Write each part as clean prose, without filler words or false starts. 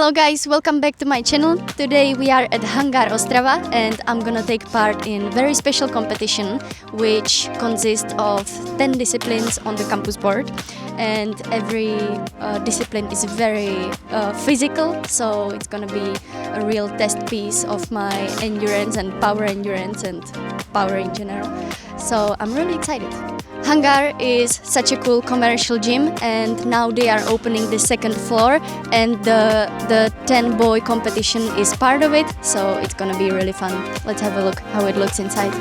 Hello guys, welcome back to my channel. Today we are at Hangar Ostrava and I'm gonna take part in very special competition which consists of 10 disciplines on the campus board, and every discipline is very physical, so it's gonna be a real test piece of my endurance and power in general. So I'm really excited. Hangar is such a cool commercial gym, and now they are opening the second floor, and the 10 boy competition is part of it, so it's gonna be really fun. Let's have a look how it looks inside.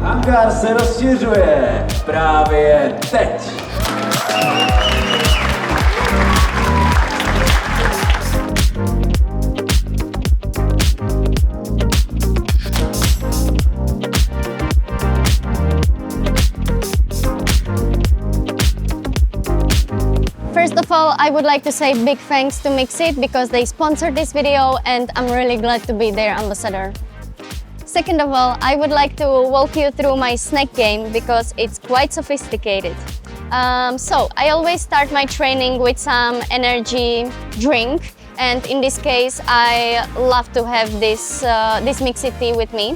Hangar se rozšiřuje právě teď. First of all, I would like to say big thanks to Mixit because they sponsored this video and I'm really glad to be their ambassador. Second of all, I would like to walk you through my snack game because it's quite sophisticated. So I always start my training with some energy drink, and in this case I love to have this Mixit tea with me.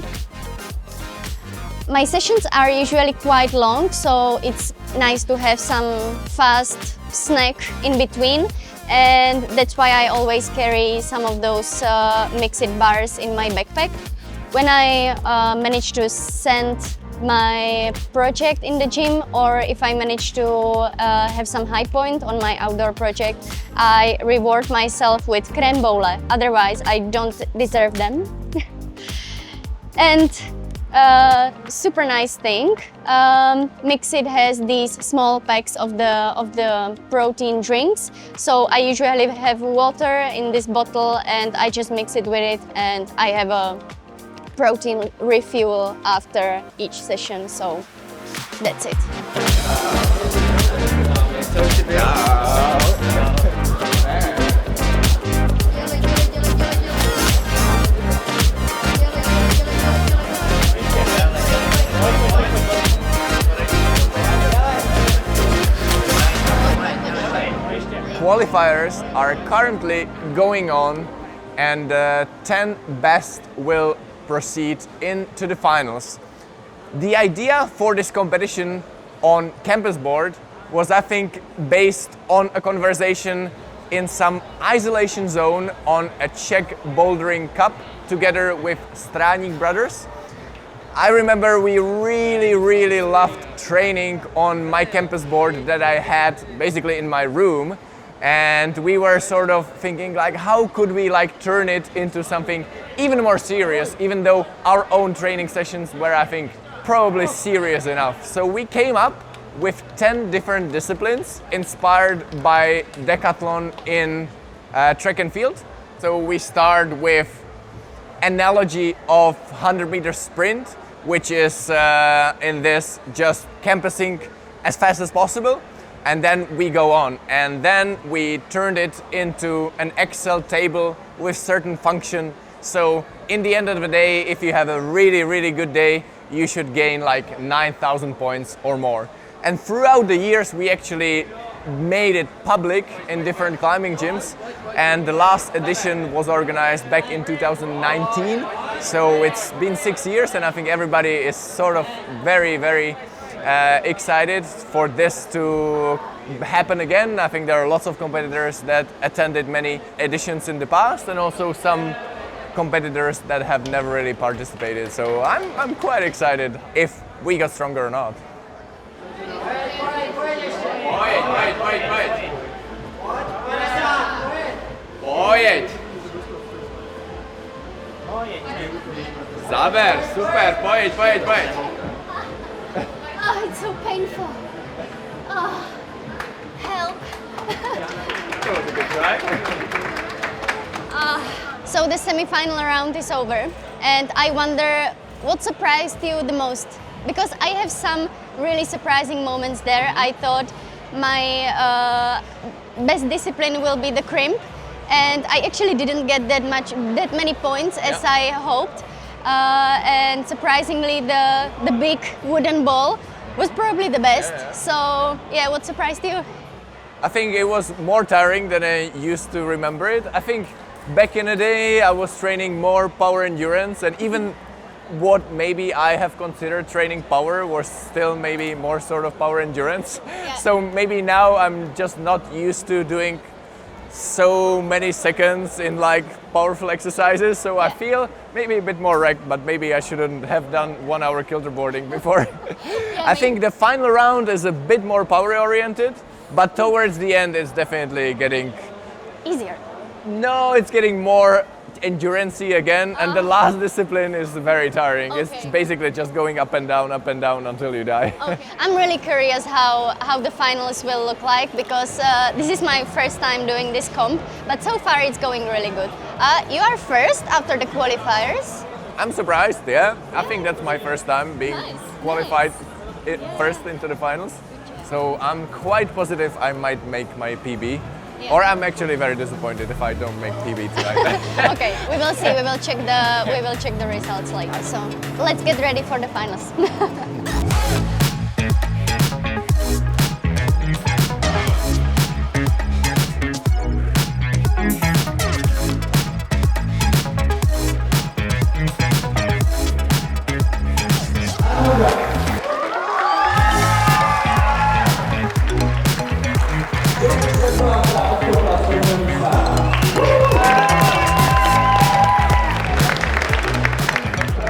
My sessions are usually quite long, so it's nice to have some fast snack in between, and that's why I always carry some of those Mixit bars in my backpack. When I manage to send my project in the gym, or if I manage to have some high point on my outdoor project, I reward myself with crème boule, otherwise I don't deserve them. And super nice thing, Mixit has these small packs of the protein drinks, so I usually have water in this bottle and I just mix it with it, and I have a protein refuel after each session, so that's it. Qualifiers are currently going on, and 10 best will proceed into the finals. The idea for this competition on campus board was, I think, based on a conversation in some isolation zone on a Czech bouldering cup together with Stráník brothers. I remember we really loved training on my campus board that I had basically in my room, and we were sort of thinking like, how could we like turn it into something even more serious, even though our own training sessions were, I think, probably serious enough. So we came up with 10 different disciplines inspired by decathlon in track and field. So we start with analogy of 100-meter sprint, which is in this just campusing as fast as possible. And then we go on, and then we turned it into an Excel table with certain function. So in the end of the day, if you have a really good day, you should gain like 9,000 points or more. And throughout the years, we actually made it public in different climbing gyms. And the last edition was organized back in 2019. So it's been 6 years, and I think everybody is sort of very excited for this to happen again. I think there are lots of competitors that attended many editions in the past, and also some competitors that have never really participated. So I'm quite excited if we got stronger or not. Pojeď! Zaber, super, pojeď. Oh, it's so painful. Oh, help. That was a good try. So the semi-final round is over, and I wonder what surprised you the most? Because I have some really surprising moments there. I thought my best discipline will be the crimp, and I actually didn't get that many points as I hoped. And surprisingly, the big wooden ball was probably the best. So yeah, what surprised you? I think it was more tiring than I used to remember it. I think back in the day I was training more power endurance, and even what maybe I have considered training power was still maybe more sort of power endurance. So maybe now I'm just not used to doing so many seconds in like powerful exercises, so I feel maybe a bit more wrecked, but maybe I shouldn't have done 1 hour kilterboarding before. I think the final round is a bit more power oriented, but towards the end it's definitely getting easier. No, it's getting more endurance-y again, and the last discipline is very tiring. It's basically just going up and down until you die. I'm really curious how the finals will look like, because this is my first time doing this comp, but so far it's going really good. You are first after the qualifiers. I'm surprised, yeah. I think that's my first time being qualified first into the finals. So I'm quite positive I might make my PB. Or I'm actually very disappointed if I don't make PB tonight. Okay, we will see. We will check the results later. So let's get ready for the finals.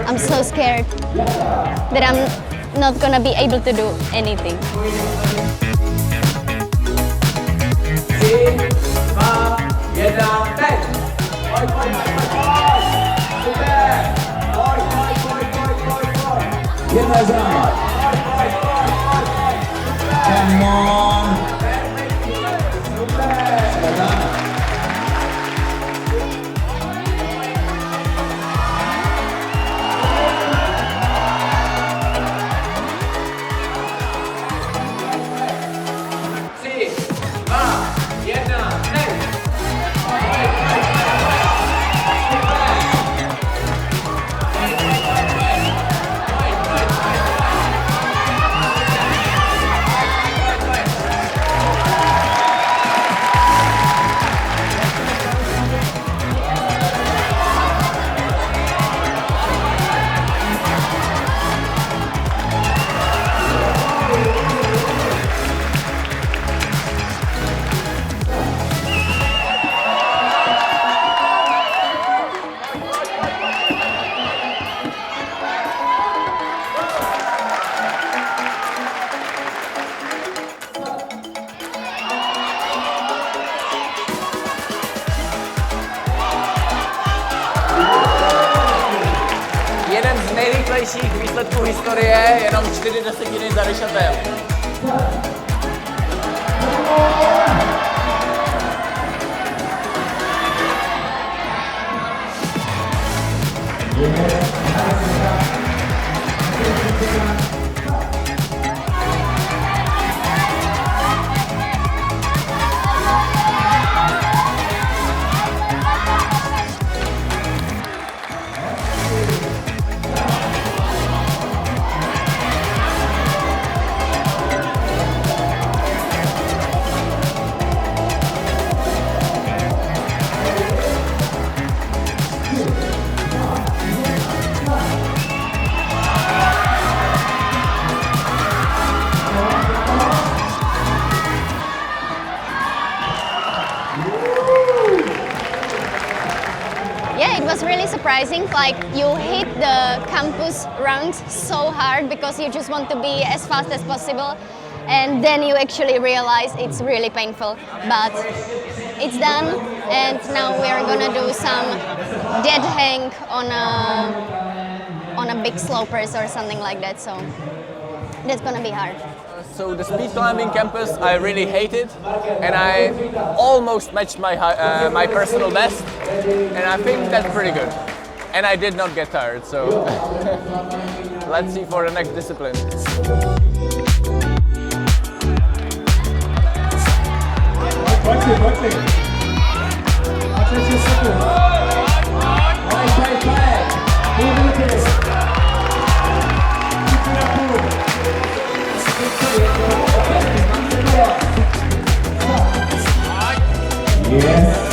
I'm so scared that I'm not gonna be able to do anything. 3, 2, 1, teď! Pojď! Super! Pojď! Jedna záma! Come on! Super! Jeden z nejrychlejších výsledků historie, jenom 4 desetiny za Ryšatem. Yeah, it was really surprising. Like, you hit the campus round so hard because you just want to be as fast as possible, and then you actually realize it's really painful. But it's done, and now we are gonna do some dead hang on a big slopers or something like that. So that's gonna be hard. So the speed climbing campus I really hated, and I almost matched my personal best, and I think that's pretty good. And I did not get tired, so let's see for the next discipline. Pojď si. Yes.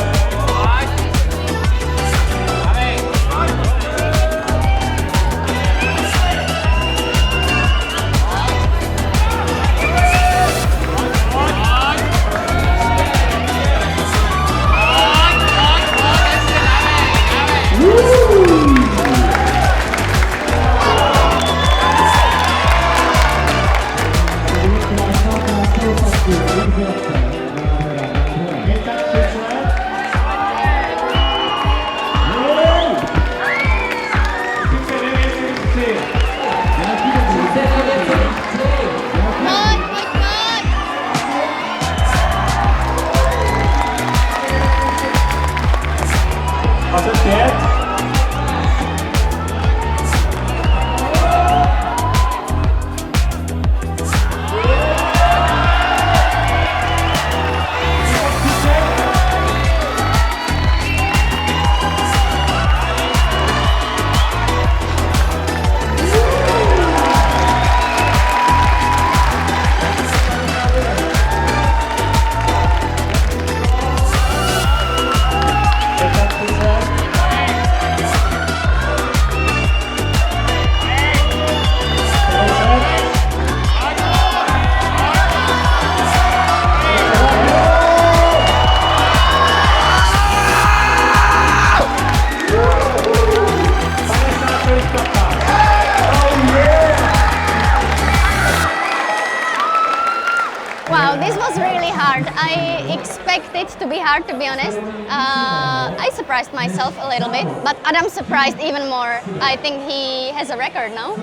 Wow, this was really hard. I expected to be hard, to be honest. I surprised myself a little bit, but Adam surprised even more. I think he has a record now.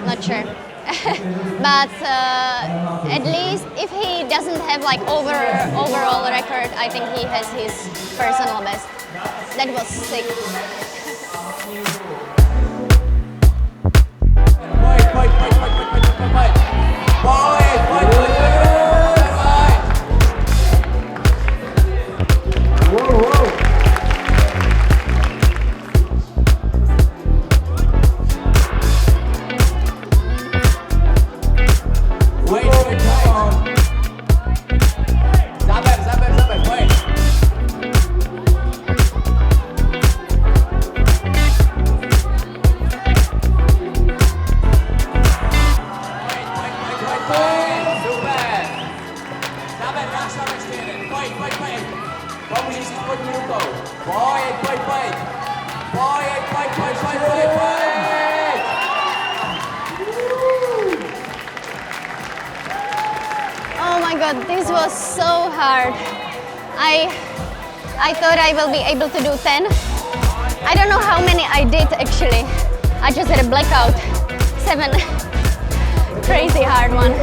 Not sure. But at least if he doesn't have like overall record, I think he has his personal best. That was sick. Oh my god, this was so hard. I thought I will be able to do 10. I don't know how many I did actually. I just had a blackout. 7. Crazy hard one.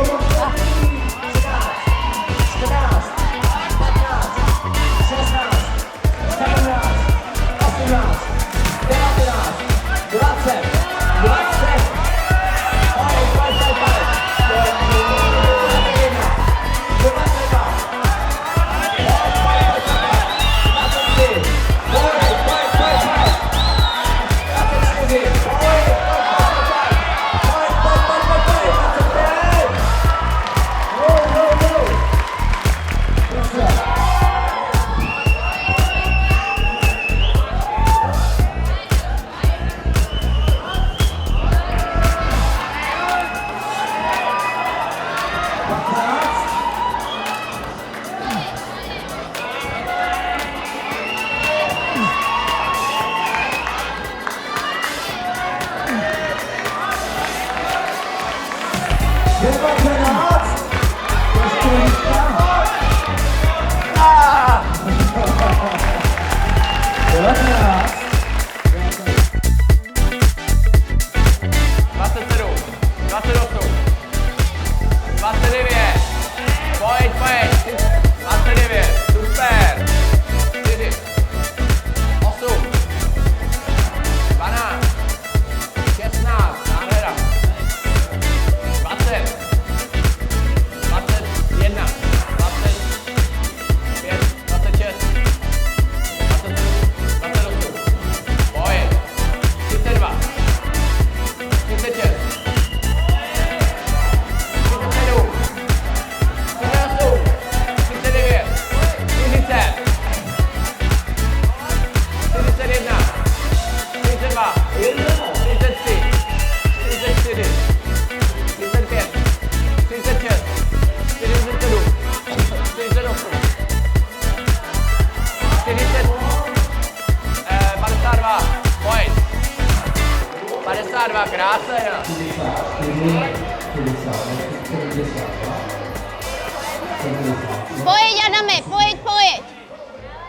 Pojď, Adame, pojď, pojď.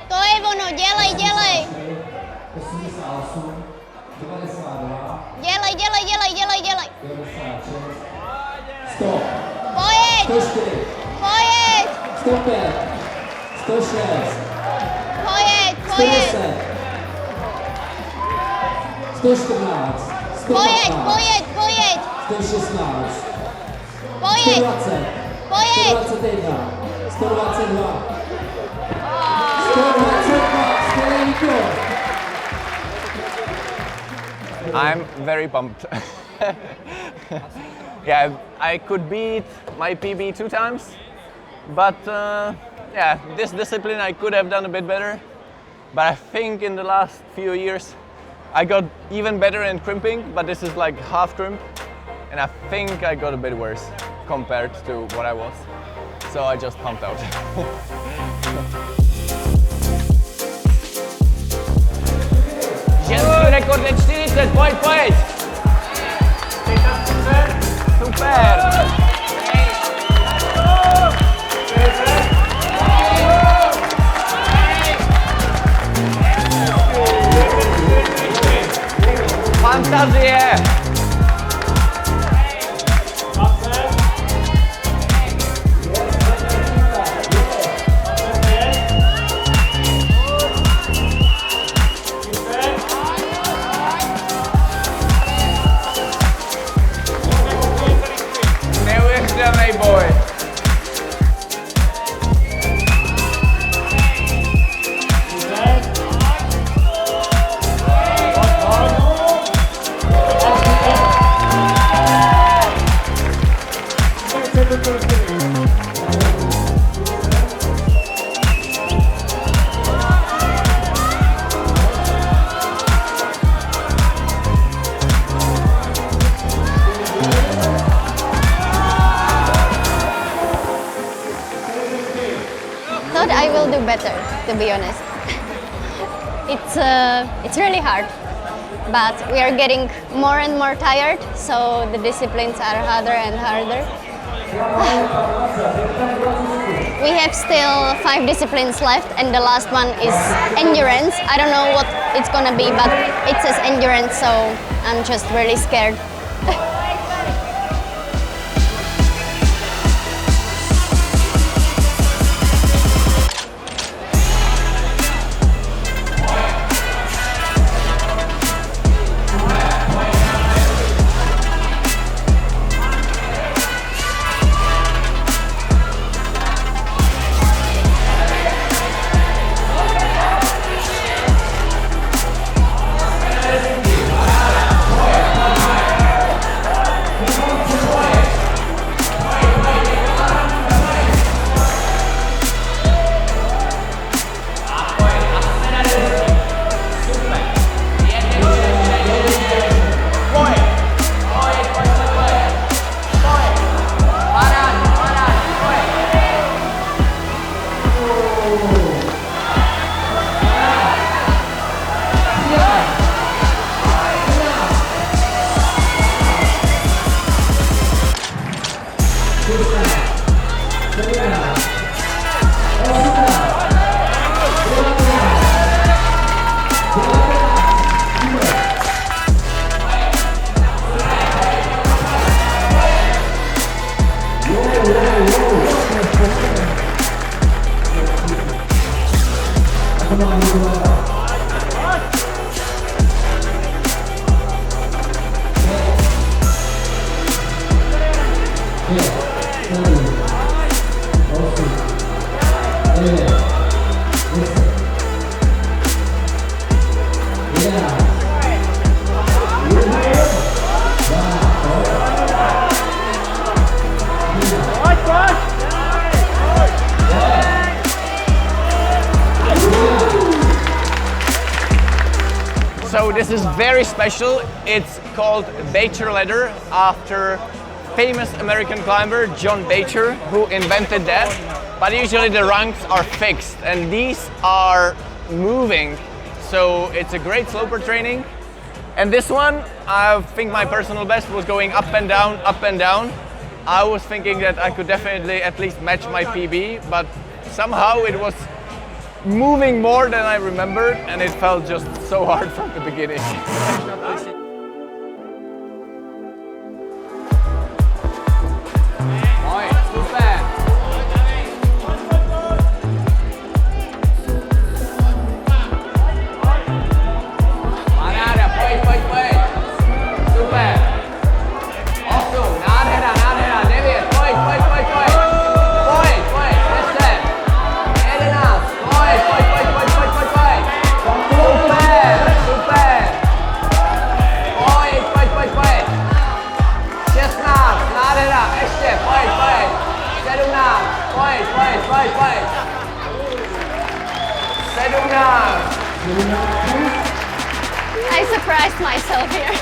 To je ono, dělej, dělej. Dělej, dělej, dělej, dělej, dělej. Pojď. Pojď. 106. Pojď, pojď. 114. Pojď, pojď, pojď. 116. Pojď. 120. Pojď. 121. 122. 122. Skvělý výkon. I'm very pumped. Yeah, I could beat my PB 2 times, but yeah, this discipline I could have done a bit better. But I think in the last few years I got even better in crimping, but this is like half crimp, and I think I got a bit worse compared to what I was. So I just pumped out. Ženský rekord je 40, pojď, pojď! Super! Fantazie! Neuvěřitelný boj. Thought I will do better, to be honest. It's really hard, but we are getting more and more tired, so the disciplines are harder and harder. We have still 5 disciplines left, and the last one is endurance. I don't know what it's gonna be, but it says endurance, so I'm just really scared. So this is very special. It's called Bacher ladder after famous American climber John Bacher, who invented that. But usually the rungs are fixed and these are moving. So it's a great sloper training. And this one, I think my personal best was going up and down, up and down. I was thinking that I could definitely at least match my PB, but somehow it was moving more than I remembered, and it felt just so hard from the beginning. I surprised myself here.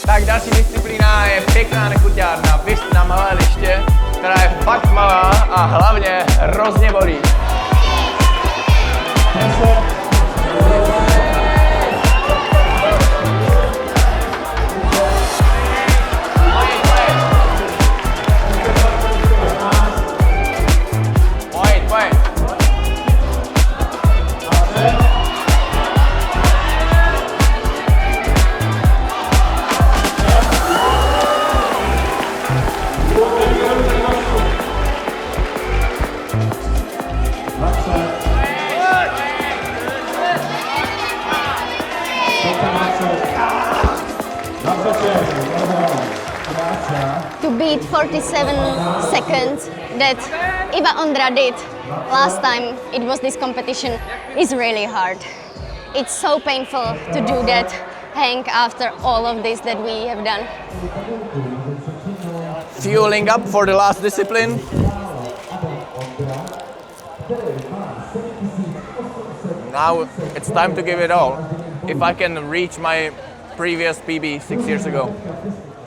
Tak další disciplína je pěkná nechutiárna, vyst na malé liště, která je fakt malá a hlavně hrozně bolí. To beat 47 seconds that ADAM ONDRA did last time it was this competition is really hard. It's so painful to do that, Hank, after all of this that we have done. Fueling up for the last discipline. Now it's time to give it all. If I can reach my previous PB 6 years ago.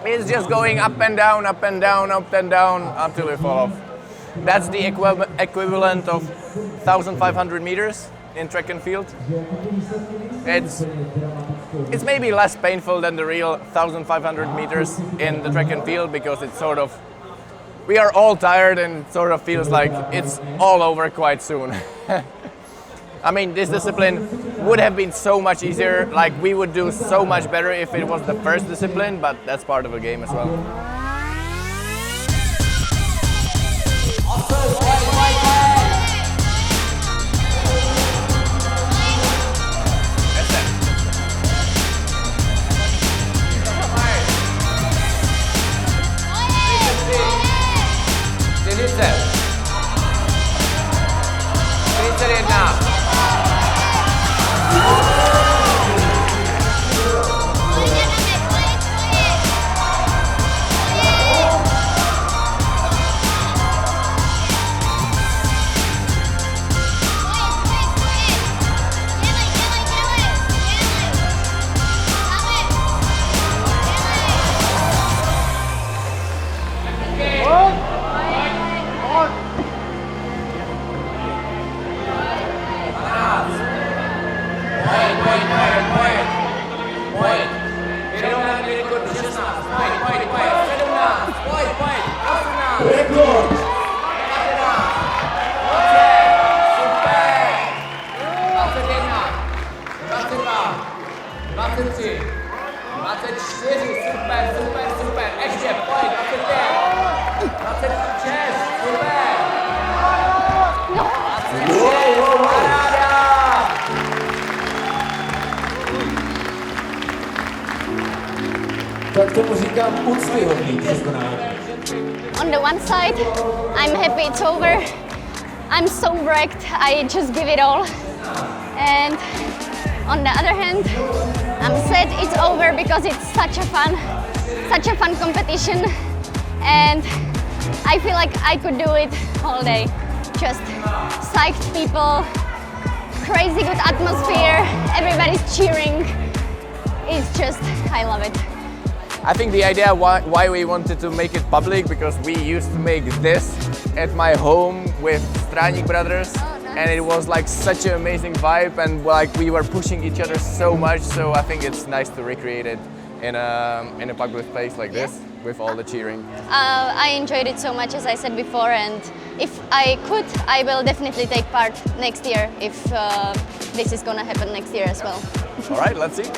It's just going up and down, up and down, up and down until we fall off. That's the equivalent of 1,500 meters in track and field. It's maybe less painful than the real 1,500 meters in the track and field because it's sort of, we are all tired and it sort of feels like it's all over quite soon. I mean, this discipline would have been so much easier, like we would do so much better if it was the first discipline, but that's part of the game as well. Rekord! 23, 24, super, super, super, ještě, pojď, 25, 26, super, 26, paráda! Tak tomu říkám úctyhodný překonání. On the one side, I'm happy it's over. I'm so wrecked, I just give it all. And on the other hand, I'm sad it's over because it's such a fun competition, and I feel like I could do it all day. Just psyched people, crazy good atmosphere, everybody's cheering. It's just, I love it. I think the idea why we wanted to make it public, because we used to make this at my home with Stranik brothers. And it was like such an amazing vibe, and like we were pushing each other so much, so I think it's nice to recreate it in a public place like this with all the cheering. I enjoyed it so much, as I said before, and if I could, I will definitely take part next year if this is gonna happen next year as well. All right, let's see.